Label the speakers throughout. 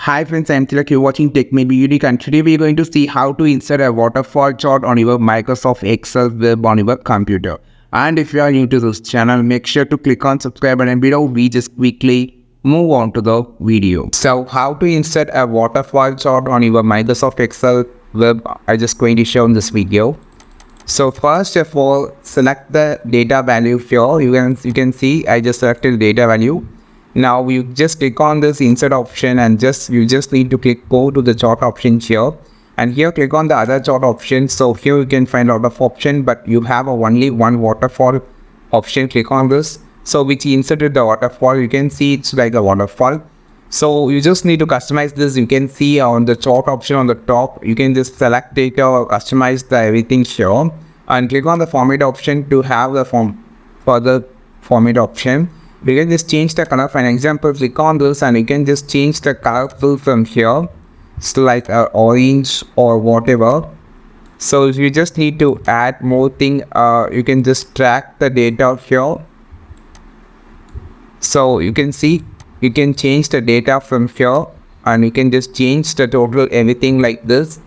Speaker 1: Hi friends, I'm Tilak. You're watching Tech Maybe Unique, and today we're going to see how to insert a waterfall chart on your Microsoft Excel web on your computer. And if you are new to this channel, make sure to click on subscribe button below. We just quickly move on to the video. So how to insert a waterfall chart on your Microsoft Excel web, I'm just going to show in this video. So first of all, select the data value here. You can see I just selected data value. Now you just click on this insert option and you just need to go to the chart option here, and here click on the other chart option. So here you can find a lot of option, but you have only one waterfall option. Click on this. So which inserted the waterfall. You can see it's like a waterfall. So you just need to customize this. You can see on the chart option on the top, you can just select data or customize the everything here, and click on the format option to have the further format option. You can just change the color. For an example, click on this and you can just change the color fill from here. It's like orange or whatever. So if you just need to add more thing, you can just track the data here. So you can see you can change the data from here, and you can just change the total everything like this,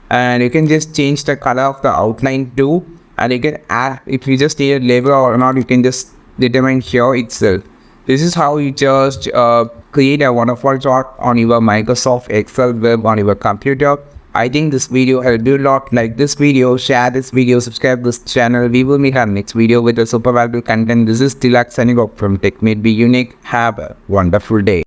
Speaker 1: and you can just change the color of the outline too, and you can add, if you just need a label or not, you can just determine here itself. This is how you just create a waterfall chart on your Microsoft Excel web on your computer. I think this video helped you a lot. Like this video, share this video, subscribe this channel. We will meet our next video with a super valuable content. This is Tilak signing off from Tech Made Be Unique. Have a wonderful day.